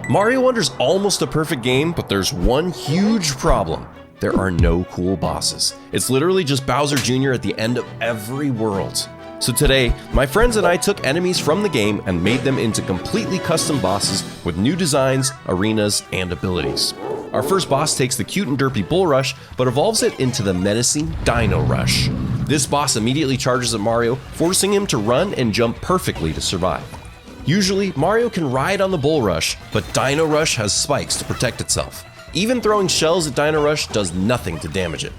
Mario Wonder's almost a perfect game, but there's one huge problem. There are no cool bosses. It's literally just Bowser Jr. at the end of every world. So today, my friends and I took enemies from the game and made them into completely custom bosses with new designs, arenas, and abilities. Our first boss takes the cute and derpy Bull Rush, but evolves it into the menacing Dino Rush. This boss immediately charges at Mario, forcing him to run and jump perfectly to survive. Usually, Mario can ride on the Bull Rush, but Dino Rush has spikes to protect itself. Even throwing shells at Dino Rush does nothing to damage it.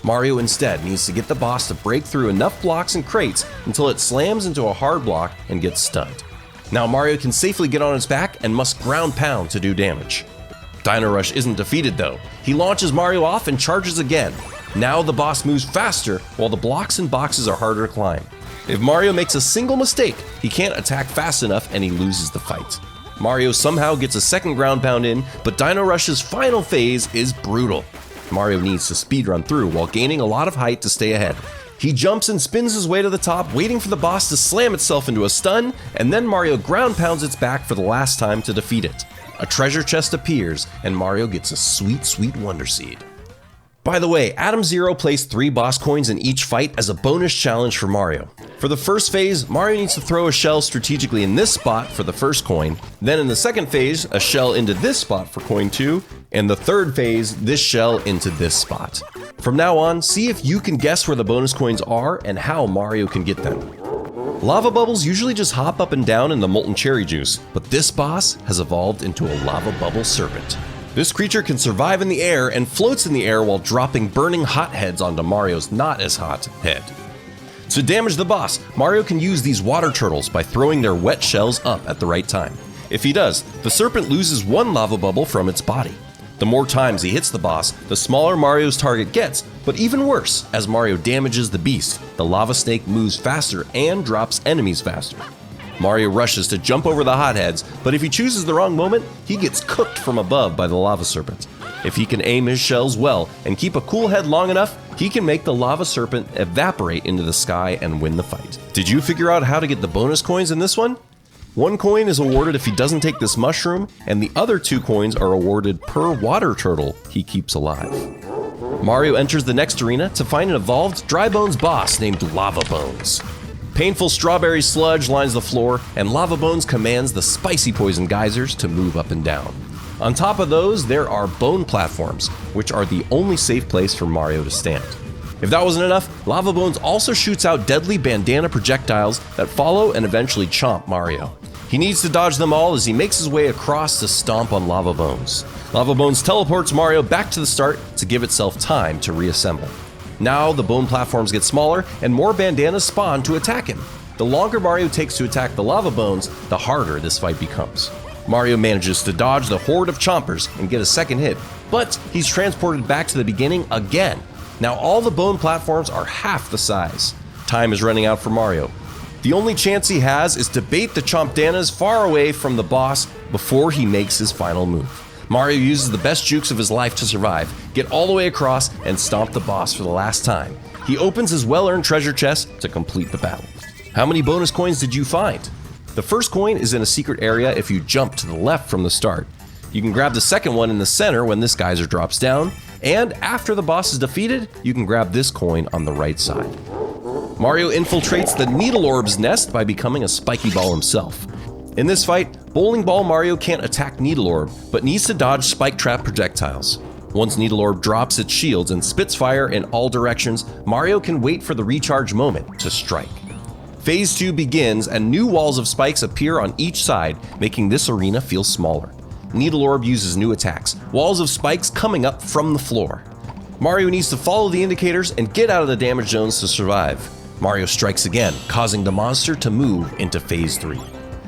Mario instead needs to get the boss to break through enough blocks and crates until it slams into a hard block and gets stunned. Now Mario can safely get on its back and must ground pound to do damage. Dino Rush isn't defeated though. He launches Mario off and charges again. Now the boss moves faster while the blocks and boxes are harder to climb. If Mario makes a single mistake, he can't attack fast enough and he loses the fight. Mario somehow gets a second ground pound in, but Dino Rush's final phase is brutal. Mario needs to speedrun through while gaining a lot of height to stay ahead. He jumps and spins his way to the top, waiting for the boss to slam itself into a stun, and then Mario ground pounds its back for the last time to defeat it. A treasure chest appears, and Mario gets a sweet, sweet Wonder Seed. By the way, Adam Zero placed 3 boss coins in each fight as a bonus challenge for Mario. For the first phase, Mario needs to throw a shell strategically in this spot for the first coin, then in the second phase, a shell into this spot for coin 2, and the third phase, this shell into this spot. From now on, see if you can guess where the bonus coins are and how Mario can get them. Lava bubbles usually just hop up and down in the molten cherry juice, but this boss has evolved into a lava bubble serpent. This creature can survive in the air and floats in the air while dropping burning hot heads onto Mario's not as hot head. To damage the boss, Mario can use these water turtles by throwing their wet shells up at the right time. If he does, the serpent loses 1 lava bubble from its body. The more times he hits the boss, the smaller Mario's target gets, but even worse, as Mario damages the beast, the lava snake moves faster and drops enemies faster. Mario rushes to jump over the hotheads, but if he chooses the wrong moment, he gets cooked from above by the lava serpent. If he can aim his shells well and keep a cool head long enough, he can make the lava serpent evaporate into the sky and win the fight. Did you figure out how to get the bonus coins in this one? 1 coin is awarded if he doesn't take this mushroom, and the other 2 coins are awarded per water turtle he keeps alive. Mario enters the next arena to find an evolved Dry Bones boss named Lava Bones. Painful strawberry sludge lines the floor, and Lava Bones commands the spicy poison geysers to move up and down. On top of those, there are bone platforms, which are the only safe place for Mario to stand. If that wasn't enough, Lava Bones also shoots out deadly bandana projectiles that follow and eventually chomp Mario. He needs to dodge them all as he makes his way across to stomp on Lava Bones. Lava Bones teleports Mario back to the start to give itself time to reassemble. Now the bone platforms get smaller and more bandanas spawn to attack him. The longer Mario takes to attack the Lava Bones, the harder this fight becomes. Mario manages to dodge the horde of chompers and get a second hit, but he's transported back to the beginning again. Now all the bone platforms are half the size. Time is running out for Mario. The only chance he has is to bait the Chompdanas far away from the boss before he makes his final move. Mario uses the best jukes of his life to survive, get all the way across, and stomp the boss for the last time. He opens his well-earned treasure chest to complete the battle. How many bonus coins did you find? The first coin is in a secret area if you jump to the left from the start. You can grab the second one in the center when this geyser drops down, and after the boss is defeated, you can grab this coin on the right side. Mario infiltrates the Needle Orb's nest by becoming a spiky ball himself. In this fight, Bowling Ball Mario can't attack Needle Orb, but needs to dodge Spike Trap projectiles. Once Needle Orb drops its shields and spits fire in all directions, Mario can wait for the recharge moment to strike. Phase 2 begins and new walls of spikes appear on each side, making this arena feel smaller. Needle Orb uses new attacks, walls of spikes coming up from the floor. Mario needs to follow the indicators and get out of the damage zones to survive. Mario strikes again, causing the monster to move into Phase 3.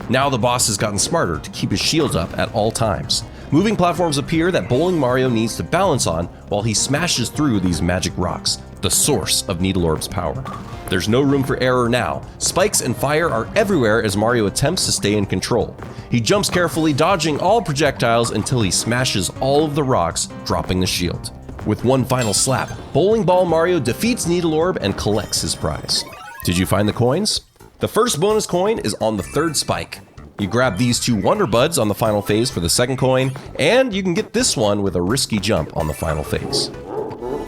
Now the boss has gotten smarter to keep his shields up at all times. Moving platforms appear that Bowling Mario needs to balance on while he smashes through these magic rocks, the source of Needle Orb's power. There's no room for error now. Spikes and fire are everywhere as Mario attempts to stay in control. He jumps carefully, dodging all projectiles until he smashes all of the rocks, dropping the shield. With one final slap, Bowling Ball Mario defeats Needle Orb and collects his prize. Did you find the coins? The first bonus coin is on the third spike. You grab these 2 Wonder Buds on the final phase for the second coin, and you can get this one with a risky jump on the final phase.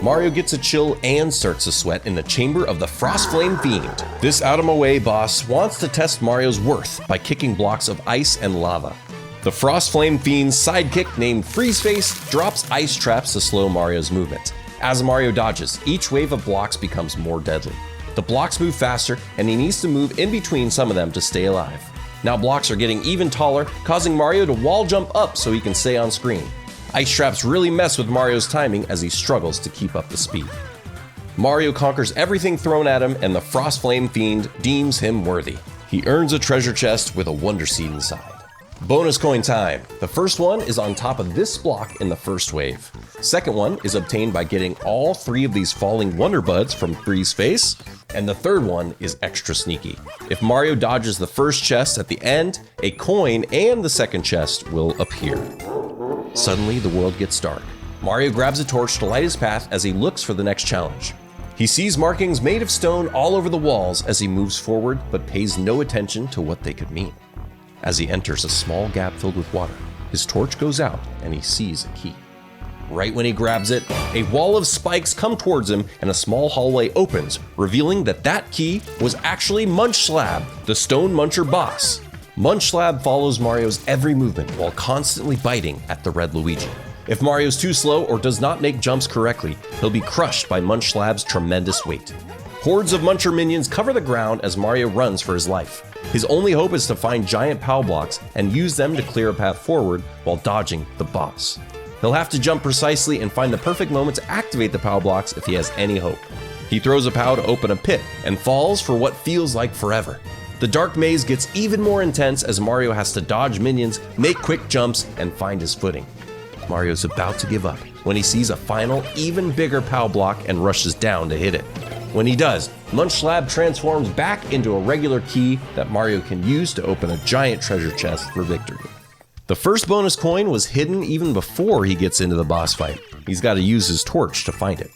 Mario gets a chill and starts to sweat in the chamber of the Frost Flame Fiend. This out-of-my-way boss wants to test Mario's worth by kicking blocks of ice and lava. The Frost Flame Fiend's sidekick named Freeze Face drops ice traps to slow Mario's movement. As Mario dodges, each wave of blocks becomes more deadly. The blocks move faster, and he needs to move in between some of them to stay alive. Now blocks are getting even taller, causing Mario to wall jump up so he can stay on screen. Ice traps really mess with Mario's timing as he struggles to keep up the speed. Mario conquers everything thrown at him, and the Frost Flame Fiend deems him worthy. He earns a treasure chest with a Wonder Seed inside. Bonus coin time. The first one is on top of this block in the first wave. Second one is obtained by getting all 3 of these falling Wonder Buds from Freeze Face. And the third one is extra sneaky. If Mario dodges the first chest at the end, a coin and the second chest will appear. Suddenly, the world gets dark. Mario grabs a torch to light his path as he looks for the next challenge. He sees markings made of stone all over the walls as he moves forward, but pays no attention to what they could mean. As he enters a small gap filled with water, his torch goes out and he sees a key. Right when he grabs it, a wall of spikes come towards him and a small hallway opens, revealing that that key was actually Munch Slab, the Stone Muncher boss. Munch Slab follows Mario's every movement while constantly biting at the red Luigi. If Mario's too slow or does not make jumps correctly, he'll be crushed by Munch Slab's tremendous weight. Hordes of Muncher minions cover the ground as Mario runs for his life. His only hope is to find giant POW blocks and use them to clear a path forward while dodging the boss. He'll have to jump precisely and find the perfect moment to activate the POW blocks if he has any hope. He throws a POW to open a pit and falls for what feels like forever. The dark maze gets even more intense as Mario has to dodge minions, make quick jumps, and find his footing. Mario's about to give up when he sees a final, even bigger POW block and rushes down to hit it. When he does, Munch Slab transforms back into a regular key that Mario can use to open a giant treasure chest for victory. The first bonus coin was hidden even before he gets into the boss fight. He's got to use his torch to find it.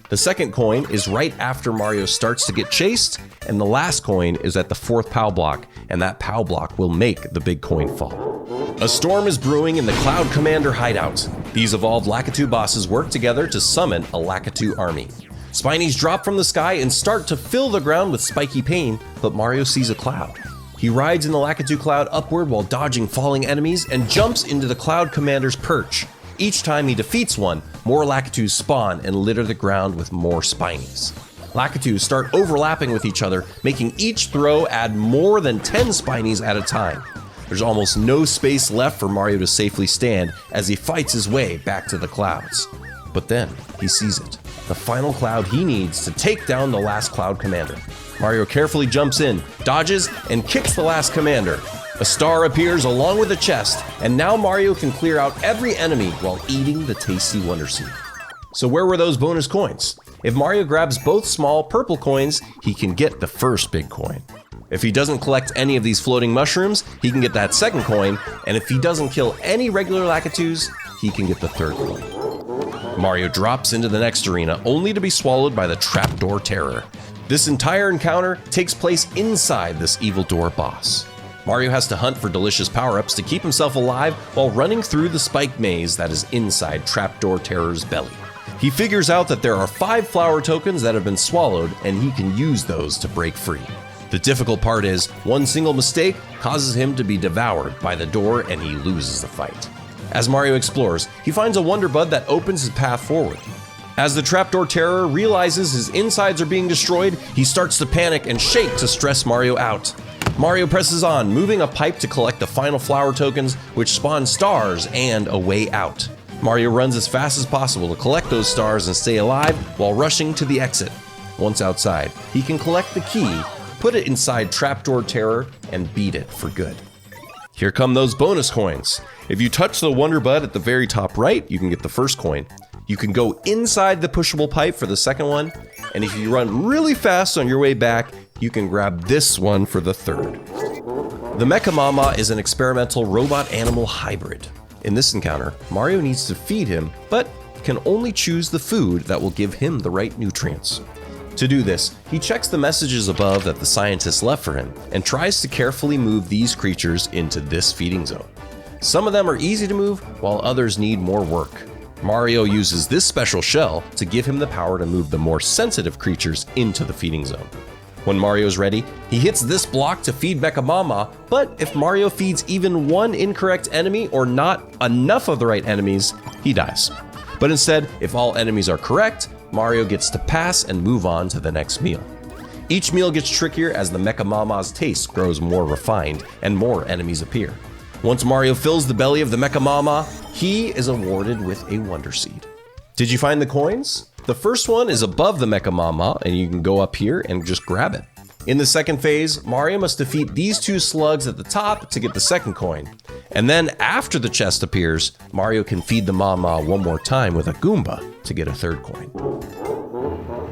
The second coin is right after Mario starts to get chased, and the last coin is at the 4th POW block, and that POW block will make the big coin fall. A storm is brewing in the Cloud Commander hideout. These evolved Lakitu bosses work together to summon a Lakitu army. Spinies drop from the sky and start to fill the ground with spiky pain, but Mario sees a cloud. He rides in the Lakitu cloud upward while dodging falling enemies and jumps into the Cloud Commander's perch. Each time he defeats one, more Lakitus spawn and litter the ground with more Spinies. Lakitus start overlapping with each other, making each throw add more than 10 Spinies at a time. There's almost no space left for Mario to safely stand as he fights his way back to the clouds. But then he sees it, the final cloud he needs to take down the last Cloud Commander. Mario carefully jumps in, dodges, and kicks the last commander. A star appears along with a chest, and now Mario can clear out every enemy while eating the tasty Wonder Seed. So where were those bonus coins? If Mario grabs both small purple coins, he can get the first big coin. If he doesn't collect any of these floating mushrooms, he can get that second coin, and if he doesn't kill any regular Lakitus, he can get the third coin. Mario drops into the next arena only to be swallowed by the Trapdoor Terror. This entire encounter takes place inside this evil door boss. Mario has to hunt for delicious power-ups to keep himself alive while running through the spike maze that is inside Trapdoor Terror's belly. He figures out that there are 5 flower tokens that have been swallowed, and he can use those to break free. The difficult part is, one single mistake causes him to be devoured by the door and he loses the fight. As Mario explores, he finds a Wonder Bud that opens his path forward. As the Trapdoor Terror realizes his insides are being destroyed, he starts to panic and shake to stress Mario out. Mario presses on, moving a pipe to collect the final flower tokens, which spawn stars and a way out. Mario runs as fast as possible to collect those stars and stay alive while rushing to the exit. Once outside, he can collect the key, put it inside Trapdoor Terror, and beat it for good. Here come those bonus coins. If you touch the Wonder Bud at the very top right, you can get the first coin. You can go inside the pushable pipe for the second one, and if you run really fast on your way back, you can grab this one for the third. The Mecha Mama is an experimental robot-animal hybrid. In this encounter, Mario needs to feed him, but can only choose the food that will give him the right nutrients. To do this, he checks the messages above that the scientists left for him and tries to carefully move these creatures into this feeding zone. Some of them are easy to move, while others need more work. Mario uses this special shell to give him the power to move the more sensitive creatures into the feeding zone. When Mario's ready, he hits this block to feed Mecha Mama, but if Mario feeds even one incorrect enemy or not enough of the right enemies, he dies. But instead, if all enemies are correct, Mario gets to pass and move on to the next meal. Each meal gets trickier as the Mecha Mama's taste grows more refined and more enemies appear. Once Mario fills the belly of the Mecha Mama, he is awarded with a Wonder Seed. Did you find the coins? The first one is above the Mecha Mama, and you can go up here and just grab it. In the second phase, Mario must defeat these two slugs at the top to get the second coin. And then after the chest appears, Mario can feed the Mama one more time with a Goomba to get a third coin.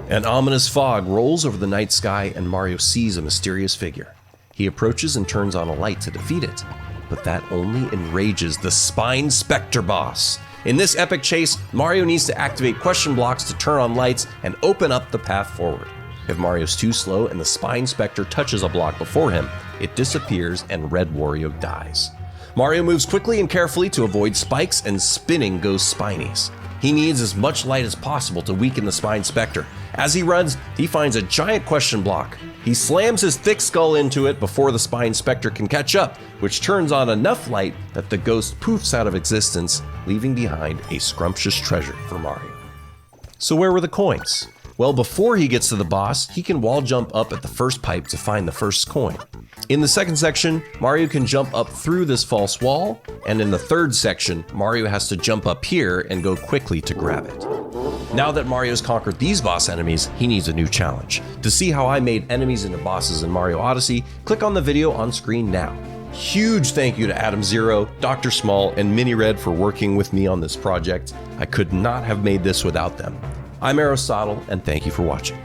An ominous fog rolls over the night sky and Mario sees a mysterious figure. He approaches and turns on a light to defeat it, but that only enrages the Spine Spectre boss. In this epic chase, Mario needs to activate question blocks to turn on lights and open up the path forward. If Mario's too slow and the Spine Spectre touches a block before him, it disappears and Red Wario dies. Mario moves quickly and carefully to avoid spikes and spinning ghost spinies. He needs as much light as possible to weaken the Spine Spectre. As he runs, he finds a giant question block. He slams his thick skull into it before the Spine Spectre can catch up, which turns on enough light that the ghost poofs out of existence, leaving behind a scrumptious treasure for Mario. So where were the coins? Well, before he gets to the boss, he can wall jump up at the first pipe to find the first coin. In the second section, Mario can jump up through this false wall, and in the third section, Mario has to jump up here and go quickly to grab it. Now that Mario's conquered these boss enemies, he needs a new challenge. To see how I made enemies into bosses in Mario Odyssey, click on the video on screen now. Huge thank you to Adam Zero, Dr. Small, and Mini Red for working with me on this project. I could not have made this without them. I'm Arrowstotle, and thank you for watching.